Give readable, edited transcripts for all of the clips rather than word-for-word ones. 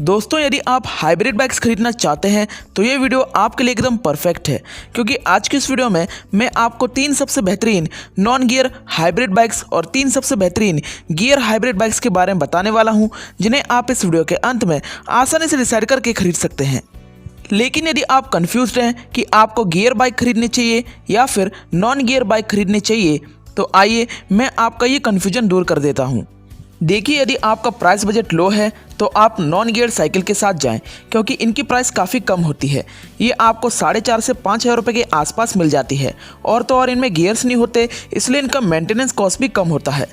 दोस्तों यदि आप हाइब्रिड बाइक्स खरीदना चाहते हैं तो ये वीडियो आपके लिए एकदम परफेक्ट है, क्योंकि आज की इस वीडियो में मैं आपको 3 सबसे बेहतरीन नॉन गियर हाइब्रिड बाइक्स और 3 सबसे बेहतरीन गियर हाइब्रिड बाइक्स के बारे में बताने वाला हूं, जिन्हें आप इस वीडियो के अंत में आसानी से डिसाइड करके खरीद सकते हैं। लेकिन यदि आप कंफ्यूज्ड हैं कि आपको गियर बाइक खरीदनी चाहिए या फिर नॉन गियर बाइक खरीदनी चाहिए, तो आइए मैं आपका ये कन्फ्यूजन दूर कर देता हूँ। देखिए, यदि आपका प्राइस बजट लो है तो आप नॉन गियर साइकिल के साथ जाएं, क्योंकि इनकी प्राइस काफ़ी कम होती है। ये आपको 4,500 से 5,000 रुपये के आसपास मिल जाती है, और तो और इनमें गियर्स नहीं होते, इसलिए इनका मेंटेनेंस कॉस्ट भी कम होता है।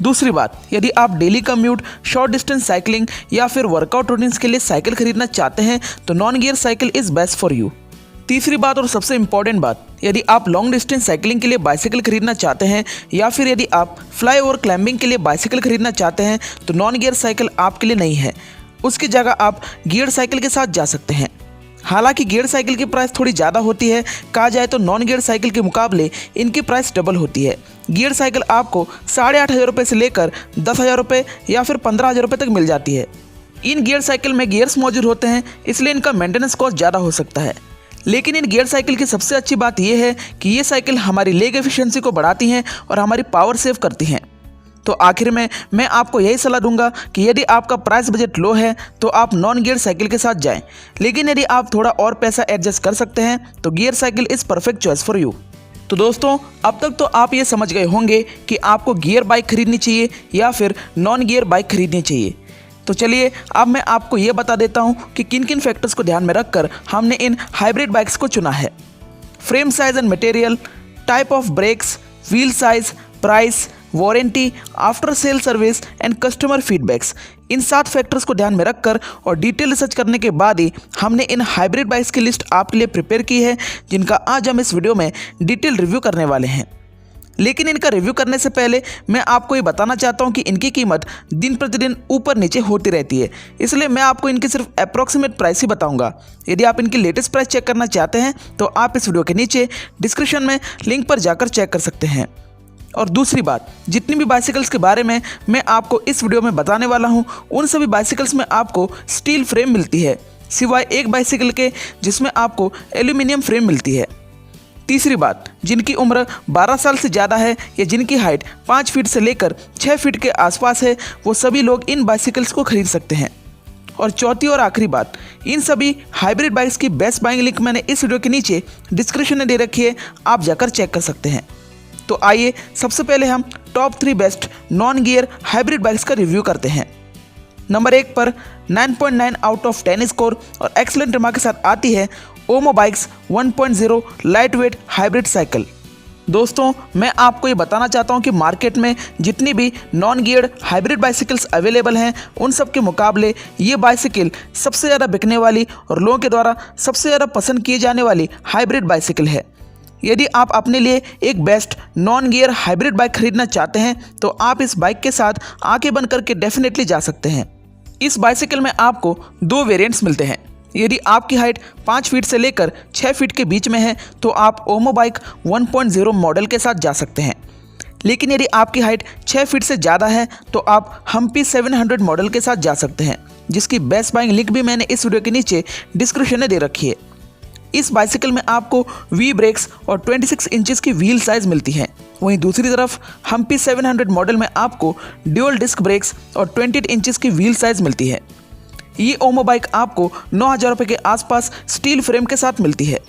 दूसरी बात, यदि आप daily commute, short distance cycling या फिर वर्कआउट रूटीन्स के लिए साइकिल खरीदना चाहते हैं तो non gear cycle is best for you. तीसरी बात और सबसे इम्पॉर्टेंट बात, यदि आप लॉन्ग डिस्टेंस साइकिलिंग के लिए बाइसिकल खरीदना चाहते हैं या फिर यदि आप फ्लाई ओवर क्लाइंबिंग के लिए बाइसिकल खरीदना चाहते हैं तो नॉन गियर साइकिल आपके लिए नहीं है। उसकी जगह आप गियर साइकिल के साथ जा सकते हैं। हालांकि गियर साइकिल की प्राइस थोड़ी ज़्यादा होती है, कहा जाए तो नॉन गियर साइकिल के मुकाबले इनकी प्राइस डबल होती है। गियर साइकिल आपको 8,500 रुपये से लेकर 10,000 रुपये या फिर 15,000 रुपये तक मिल जाती है। इन गियर साइकिल में गियर्स मौजूद होते हैं, इसलिए इनका मेंटेनेंस कॉस्ट ज़्यादा हो सकता है। लेकिन इन गियर साइकिल की सबसे अच्छी बात यह है कि ये साइकिल हमारी लेग एफिशिएंसी को बढ़ाती हैं और हमारी पावर सेव करती हैं। तो आखिर में मैं आपको यही सलाह दूंगा कि यदि आपका प्राइस बजट लो है तो आप नॉन गियर साइकिल के साथ जाएं, लेकिन यदि आप थोड़ा और पैसा एडजस्ट कर सकते हैं तो gear cycle is perfect choice for you. तो दोस्तों, अब तक तो आप ये समझ गए होंगे कि आपको गियर बाइक खरीदनी चाहिए या फिर नॉन गियर बाइक खरीदनी चाहिए। तो चलिए अब मैं आपको ये बता देता हूँ कि किन किन फैक्टर्स को ध्यान में रखकर हमने इन हाइब्रिड बाइक्स को चुना है। Frame size and material, type of brakes, wheel size, price, warranty, after sale service and customer feedbacks. इन 7 फैक्टर्स को ध्यान में रखकर और डिटेल रिसर्च करने के बाद ही हमने इन हाइब्रिड बाइक्स की लिस्ट आपके लिए प्रिपेयर की है, जिनका आज हम इस वीडियो में डिटेल रिव्यू करने वाले हैं। लेकिन इनका रिव्यू करने से पहले मैं आपको ये बताना चाहता हूँ कि इनकी कीमत दिन प्रतिदिन ऊपर नीचे होती रहती है, इसलिए मैं आपको इनकी सिर्फ अप्रॉक्सीमेट प्राइस ही बताऊँगा। यदि आप इनकी लेटेस्ट प्राइस चेक करना चाहते हैं तो आप इस वीडियो के नीचे डिस्क्रिप्शन में लिंक पर जाकर चेक कर सकते हैं। और दूसरी बात, जितनी भी बाइसिकल्स के बारे में मैं आपको इस वीडियो में बताने वाला हूँ, उन सभी बाइसिकल्स में आपको स्टील फ्रेम मिलती है, सिवाय एक बाइसिकल के जिसमें आपको एल्यूमिनियम फ्रेम मिलती है। तीसरी बात, जिनकी उम्र 12 साल से ज़्यादा है या जिनकी हाइट 5 फीट से लेकर 6 फीट के आसपास है, वो सभी लोग इन बाइसिकल्स को खरीद सकते हैं। और चौथी और आखिरी बात, इन सभी हाइब्रिड बाइक्स की बेस्ट बाइंग लिंक मैंने इस वीडियो के नीचे डिस्क्रिप्शन में दे रखी है, आप जाकर चेक कर सकते हैं। तो आइए सबसे पहले हम top 3 best non gear hybrid bikes का रिव्यू करते हैं। नंबर 1 पर 9.9 आउट ऑफ 10 स्कोर और एक्सलेंट रिमार्क के साथ आती है Omo bikes 1.0 light weight hybrid cycle. दोस्तों, मैं आपको ये बताना चाहता हूँ कि मार्केट में जितनी भी non geared hybrid bicycles available हैं, उन सब के मुकाबले ये बाइसिकल सबसे ज़्यादा बिकने वाली और लोगों के द्वारा सबसे ज़्यादा पसंद किए जाने वाली हाइब्रिड बाइसिकल है। यदि आप अपने लिए एक best non gear hybrid bike खरीदना चाहते हैं तो आप इस बाइक के साथ आंखें बंद करके डेफिनेटली जा सकते हैं। इस बाइसिकल में आपको 2 वेरिएंट्स मिलते हैं। यदि आपकी हाइट 5 फीट से लेकर 6 फीट के बीच में है तो आप ओमो बाइक 1.0 मॉडल के साथ जा सकते हैं। लेकिन यदि आपकी हाइट 6 फीट से ज़्यादा है तो आप हम्पी 700 मॉडल के साथ जा सकते हैं, जिसकी बेस्ट बाइंग लिंक भी मैंने इस वीडियो के नीचे डिस्क्रिप्शन में दे रखी है। इस बाइसिकल में आपको वी ब्रेक्स और 26 इंचेस की व्हील साइज मिलती है। वहीं दूसरी तरफ हम्पी 700 मॉडल में आपको ड्यूअल डिस्क ब्रेक्स और 28 इंचेस की व्हील साइज मिलती है। ये ओमो बाइक आपको 9,000 रुपये के आसपास स्टील फ्रेम के साथ मिलती है।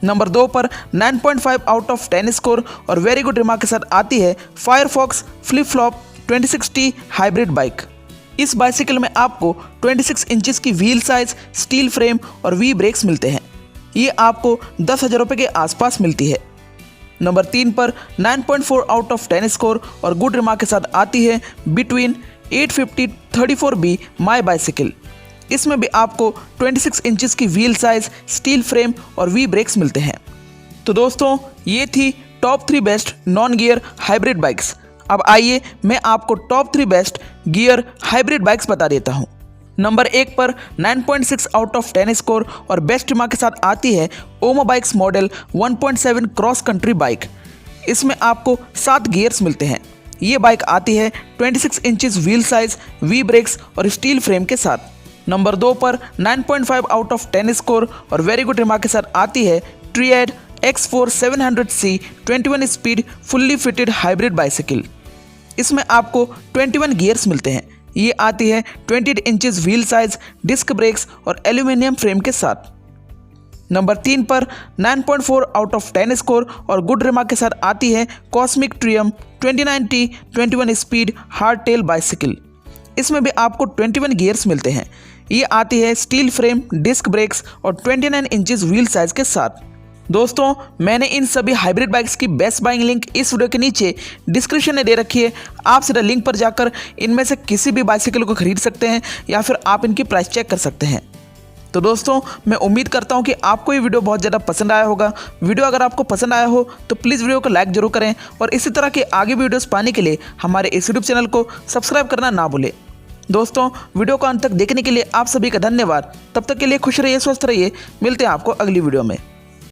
नंबर 2 पर 9.5 आउट ऑफ 10 स्कोर और वेरी गुड रिमार्क के साथ आती है Firefox flip flop 26T hybrid bike. इस बाइसिकल में आपको 26 इंचेस की व्हील साइज, स्टील फ्रेम और वी ब्रेक्स मिलते हैं। ये आपको 10,000 रुपये के आसपास मिलती है। नंबर 3 पर 9.4 आउट ऑफ 10 स्कोर और गुड रिमार्क के साथ आती है बिटवीन 850 34B माई बाइसिकल। इसमें भी आपको 26 इंचेस की व्हील साइज, स्टील फ्रेम और वी ब्रेक्स मिलते हैं। तो दोस्तों, ये थी top 3 best non gear hybrid bikes. अब आइए मैं आपको top 3 best gear hybrid bikes बता देता हूँ। नंबर 1 पर 9.6 आउट ऑफ 10 स्कोर और बेस्ट रिमार्क के साथ आती है Omo bikes model 1.7 cross country bike. इसमें आपको 7 गियर्स मिलते हैं। ये बाइक आती है 26 inches wheel size, V brakes और स्टील फ्रेम के साथ। नंबर 2 पर 9.5 आउट ऑफ 10 स्कोर और वेरी गुड रिमार्क के साथ आती है Triad X4 700C 21 speed fully fitted hybrid bicycle. इसमें आपको 21 गियर्स मिलते हैं। ये आती है 20 inches wheel size, disc brakes और एल्यूमिनियम फ्रेम के साथ। नंबर 3 पर 9.4 आउट ऑफ 10 स्कोर और गुड रिमार्क के साथ आती है Cosmic Trium 29T 21 speed hard tail bicycle. इसमें भी आपको 21 गियर्स मिलते हैं। ये आती है स्टील फ्रेम, डिस्क ब्रेक्स और 29 इंचेस व्हील साइज के साथ। दोस्तों, मैंने इन सभी हाइब्रिड बाइक्स की बेस्ट बाइंग लिंक इस वीडियो के नीचे डिस्क्रिप्शन में दे रखी है। आप सीधा लिंक पर जाकर इनमें से किसी भी बाइसिकल को खरीद सकते हैं या फिर आप इनकी प्राइस चेक कर सकते हैं। तो दोस्तों, मैं उम्मीद करता हूं कि आपको ये वीडियो बहुत ज़्यादा पसंद आया होगा। वीडियो अगर आपको पसंद आया हो तो प्लीज़ वीडियो को लाइक जरूर करें और इसी तरह के आगे वीडियोस पाने के लिए हमारे इस यूट्यूब चैनल को सब्सक्राइब करना ना भूलें। दोस्तों, वीडियो को अंत तक देखने के लिए आप सभी का धन्यवाद। तब तक के लिए खुश रहिए, स्वस्थ रहिए। मिलते हैं आपको अगली वीडियो में।